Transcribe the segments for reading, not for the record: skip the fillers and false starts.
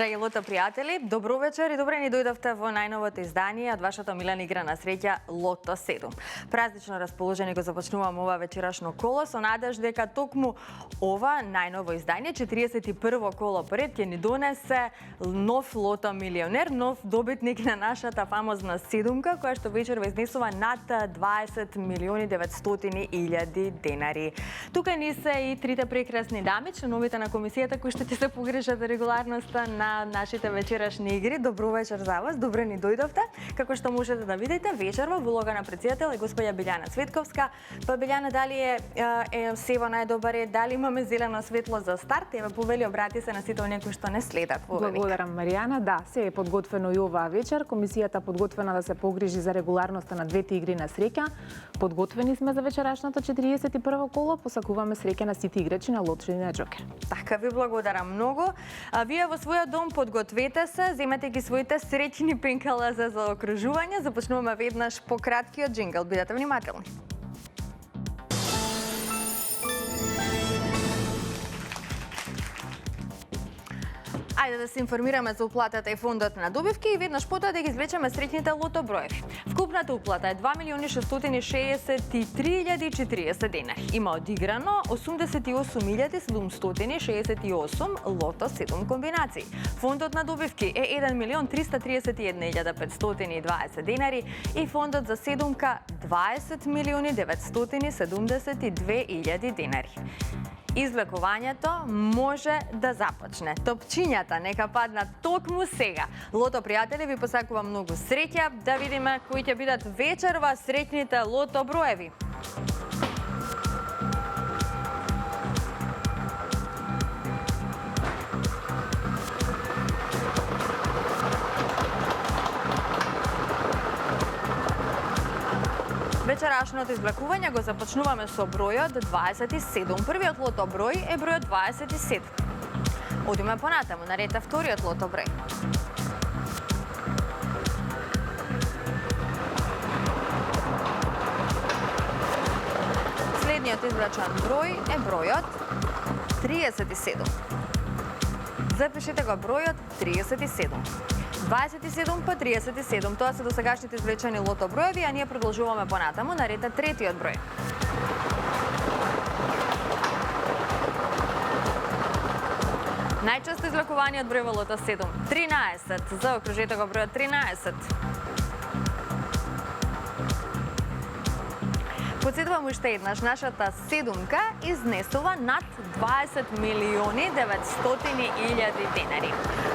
Драги лото пријатели, добро вечер и добре ни дојдовте во најновото издание од вашата милена игра на среќа Лото 7. Празнично расположени го започнуваме ова вечерашно коло со надеж дека токму ова најново издание, 41-во коло пред, ќе ни донесе нов лото милионер, нов добитник на нашата фамозна седумка, која што вечерва изнесува над 20.900.000 денари. Тука ни се и трите прекрасни дами, членовите на комисијата кои што ќе се погрижат за регуларноста на нашите вечерашни игри. Добро вечер за вас, добре ни дојдовте. Како што можете да видите, вечерва во улога на претседател е господја Билјана Цветковска. Па Билјана, дали е се во најдобар ред, дали имаме зелено светло за старт? Еве повели, обрати се на сите оние кои што не следат во овој век. Благодарам, Маријана. Да, се е подготвено и оваа вечер. Комисијата подготвена да се погрижи за регуларноста на двете игри на среќа. Подготвени сме за вечерашното 41-во коло. Посакуваме среќа на сите играчи на Лото и на Џокер. Така, ви благодарам многу. А вие во својот дом подгответе се, земете ги своите среќни пенкала за заокружување. Започнуваме веднаш по краткиот џингл. Бидете внимателни. Ајде да се информираме за уплатата и фондот на добивки и веднаш потоа да ги извлечеме среќните лото броеви. Вкупната уплата е 2.663.040 денари. Има одиграно 88.768 лото 7 комбинации. Фондот на добивки е 1.331.520 денари и фондот за седумка 20.972.000 денари. Извлекувањето може да започне. Топчињата нека паднат токму сега. Лото пријатели, ви посакувам многу среќа, да видиме кои ќе бидат вечерва среќните лото броеви. Вечерашното извлекување го започнуваме со бројот 27. Првиот лото број е бројот 27. Одиме понатаму, наред е вториот лото број. Следниот извлечен број е бројот 37. Запишете го бројот 37. 27 па 37, тоа се досегашните извлечени лото броеви, а ние продолжуваме понатаму, наред е третиот број. Најчесто извлекуваниот број во лото 7, 13, заокружете го бројот 13. Подсетувам уште еднаш, нашата седумка изнесува над 20.900.000 денари.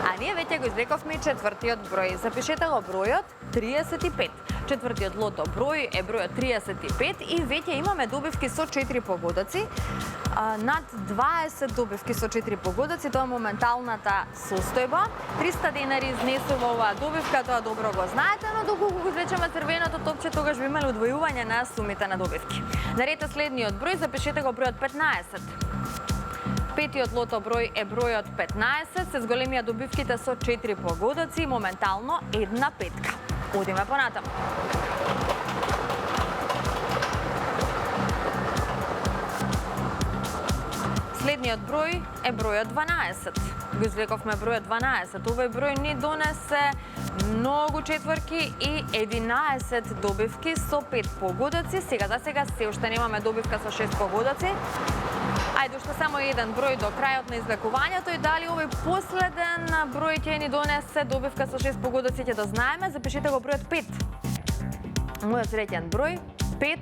А ние веќе го извлековме и четвртиот број. Запишете го бројот 35. Четвртиот лото број е бројот 35 и веќе имаме добивки со 4 погодоци. Над 20 добивки со 4 погодоци, тоа е моменталната состојба. 300 денари изнесува оваа добивка, тоа добро го знаете, но доколку го извлечеме црвеното топче, тогаш би имали удвојување на сумите на добивки. Наред е следниот број, запишете го бројот 15. Петиот лото број е бројот 15, се зголемија добивките со 4 погодоци и моментално една петка. Одиме понатаму. Следниот број е бројот 12. Го извлековме бројот 12. Овој број ни донесе многу четворки и 11 добивки со 5 погодоци. Сега за сега се уште немаме добивка со 6 погодоци. Ајде уште само еден број до крајот на извлекувањето и дали овој последен број ќе ни донесе добивка со 6 погодоци ќе да знаеме. Запишете го бројот 5. Мојот среќен број 5.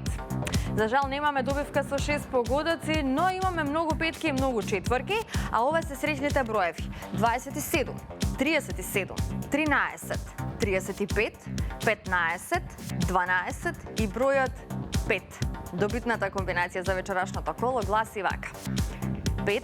За жал немаме добивка со 6 погодоци, но имаме многу петки и многу четворки, а ова се среќните броеви. 27, 37, 13, 35, 15, 12 и бројот 5. Добитната комбинација за вечерашното коло гласи вака. 5,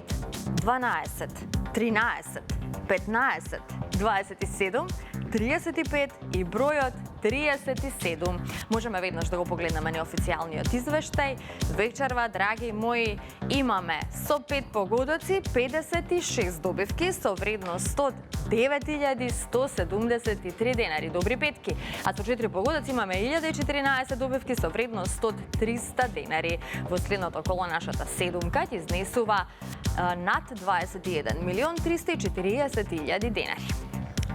12, 13, 15, 27, 35 и бројот 37. Можеме веднаш да го погледнеме неофицијалниот извештај. Вечерва, драги мои, имаме со 5 погодоци 56 добивки со вредност 109.173 денари. Добри петки. А со 4 погодоци имаме 1014 добивки со вредност 100.300 денари. Во следното коло нашата седумка ќе изнесува над 21.340.000 денари.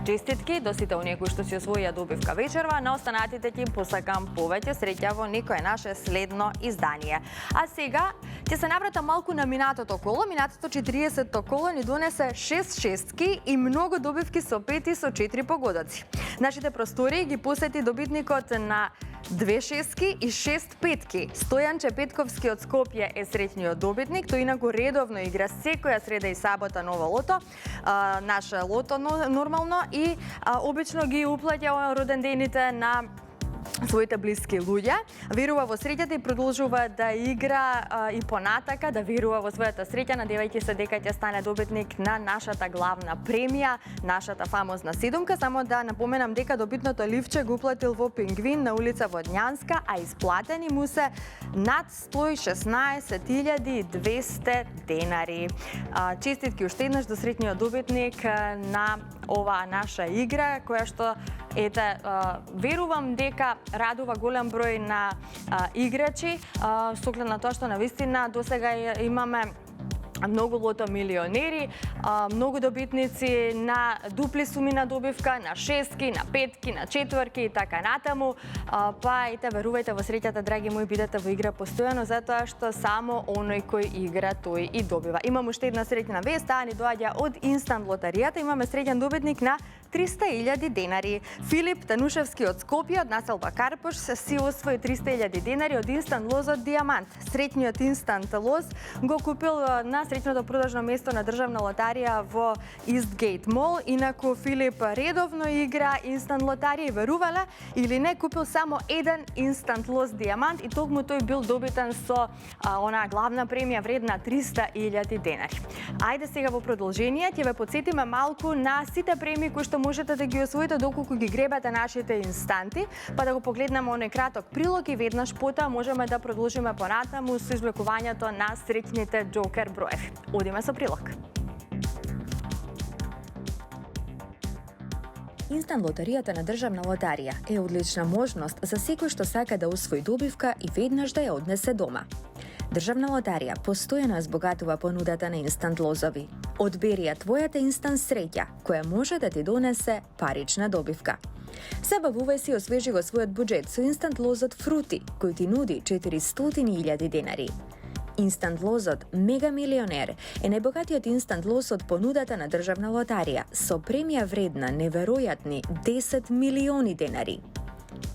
Честитки до сите оние кои што си освоија добивка вечерва, на останатите ќе посакам повеќе среќа во некое наше следно издание. А сега ќе се навратам малку на минатото коло. Минатото 40-то коло ни донесе 6 шестки и многу добивки со 5 и со 4 погодоци. Нашите простори ги посети добитникот на 2 шестки и 6 петки. Стојанче Петковски од Скопје е среќниот добитник. Тој инаку редовно игра секоја среда и сабота ново лото. Наше лото нормално и обично ги уплаќа родендените на своите блиски луѓе, верува во среќата и продолжува да игра и понатака, да верува во својата среќа, надевајќи се дека ќе стане добитник на нашата главна премија, нашата фамозна седумка. Само да напоменам дека добитното ливче го уплатил во Пингвин на улица Водњанска, а исплатени му се над 116.200 денари. Честитки уште еднаш до среќниот добитник на оваа наша игра, која што верувам дека радува голем број на играчи, со оглед на тоа што навистина досега имаме многу лото милионери, многу добитници на дупли суми на добивка, на шестки, на петки, на четворки и така натаму. Па ете, верувајте во среќата, драги мои, бидете во игра постојано, затоа што само оној кој игра, тој и добива. Имам уште една среќна вест, таа ни доаѓа од Инстант лотаријата. Имаме среќен добитник на 300.000 денари. Филип Танушевски од Скопје, од населба Карпош, си освои 300.000 денари од Инстант лозот Диамант. Среќниот Инстант лоз го купил на среќното продажно место на државна лотарија во Истгейт Мол. Инаку Филип редовно игра Инстант лотарија и верувала или не, купил само еден Инстант лоз Диамант и токму тој бил добитен со онаа главна премија вредна 300.000 денари. Ајде сега во продолжение ќе ве потсетиме малку на сите премии кои што можете да ги освоите доколку ги гребате нашите инстанти, па да го погледнеме оној краток прилог и веднаш потоа можеме да продолжиме понатаму со извлекувањето на среќните џокер броеви. Одиме со прилог. Инстант лотаријата на државна лотарија е одлична можност за секој што сака да освои добивка и веднаш да ја однесе дома. Државна лотарија постојано збогатува понудата на инстант лозови. Одбери ја твојата инстант среќа, која може да ти донесе парична добивка. Забавувај се и освежи го својот буџет со инстант лозот Фрути, кој ти нуди 400.000 денари. Инстант лозот Мега Милионер е најбогатиот инстант лоз од понудата на државна лотарија со премија вредна неверојатни 10 милиони денари.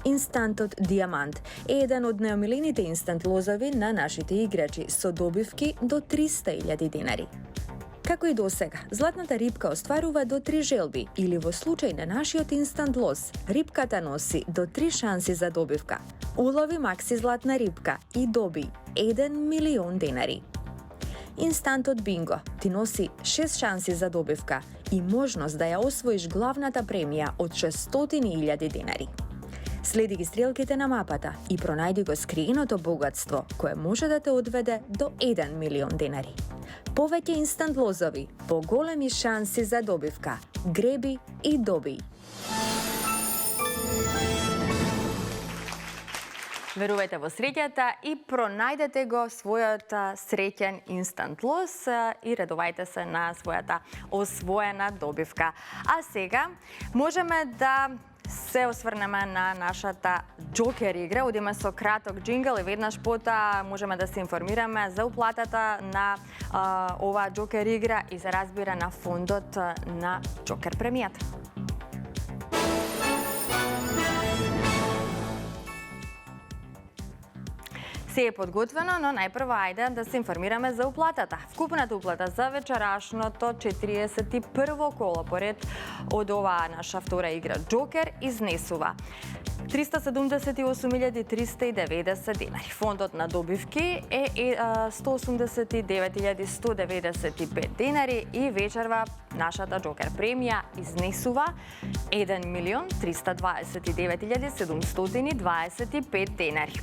Инстантот Диамант е еден од најомилените инстант лозови на нашите играчи со добивки до 300.000 денари. Како и досега, златната рибка остварува до 3 желби или во случај на нашиот инстант лоз, рибката носи до 3 шанси за добивка. Улови макси златна рибка и доби 1 милион денари. Инстантот Бинго ти носи 6 шанси за добивка и можност да ја освоиш главната премија од 600.000 денари. Следи ги стрелките на мапата и пронајди го скриеното богатство кое може да те одведе до 1 милион денари. Повеќе инстант лозови, поголеми шанси за добивка. Греби и доби. Верувајте во среќата и пронајдете го својот среќен инстант лоз и редувајте се на својата освоена добивка. А сега можеме да се осврнеме на нашата џокер игра. Одиме со краток джингл и веднаш потоа можеме да се информираме за уплатата на оваа џокер игра и за разбира на фондот на џокер премијата. Се е подготвено, но најпрво ајде да се информираме за уплатата. Вкупната уплата за вечерашното 41-во коло поред од оваа наша втора игра џокер изнесува 378.390 денари. Фондот на добивки е 189.195 денари и вечерва нашата џокер премија изнесува 1.329.725 денари.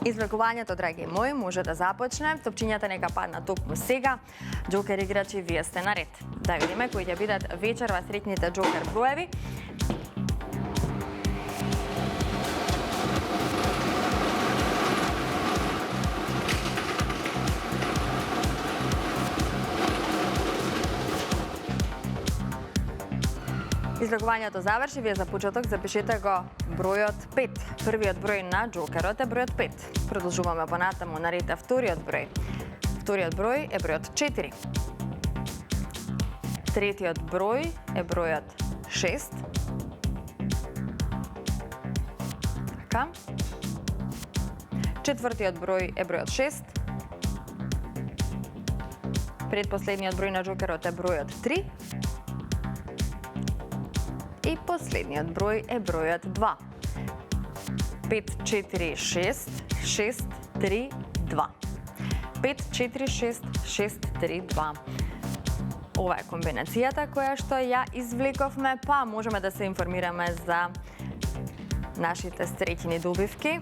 Извлекувањето, драги мои, може да започне. Топчињата нека паднат токму сега. Џокер играчи, вие сте наред. Да видиме кои ќе бидат вечерва среќните џокер броеви. Излегувањето заврши, вие за почеток запишете го бројот 5. Првиот број на джокерот е бројот 5. Продолжуваме понатаму, нарете вториот број. Вториот број е бројот 4. Третиот број е бројот 6. Така. Четвртиот број е бројот 6. Предпоследниот број на джокерот е бројот 3. И последниот број е бројот 2. 5, 4, 6, 6, 3, 2. 5, 4, 6, 6, 3, 2. Ова е комбинацијата која што ја извлековме, па можеме да се информираме за нашите среќни добивки.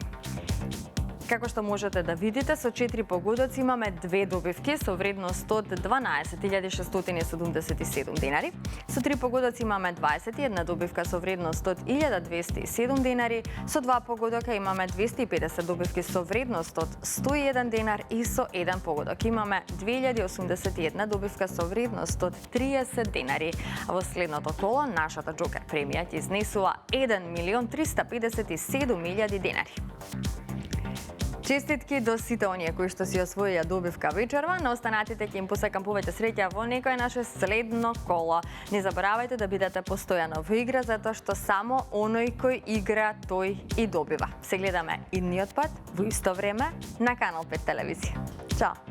Како што можете да видите, со 4 погодоци имаме 2 добивки со вредност од 12.677 денари. Со 3 погодоци имаме 21 добивка со вредност од 1.207 денари. Со 2 погодока имаме 250 добивки со вредност од 101 денар и со 1 погодок имаме 2081 добивка со вредност од 30 денари. А во следното коло нашата джокер премија ќе изнесува 1.357.000 денари. Честитки до сите оние кои што си освоија добивка вечерва, на останатите ќе им посакам повеќе среќа во некој наше следно коло. Не заборавајте да бидете постојано во игра, затоа што само оној кој игра, тој и добива. Се гледаме идниот пат во исто време на Канал 5 телевизија. Чао!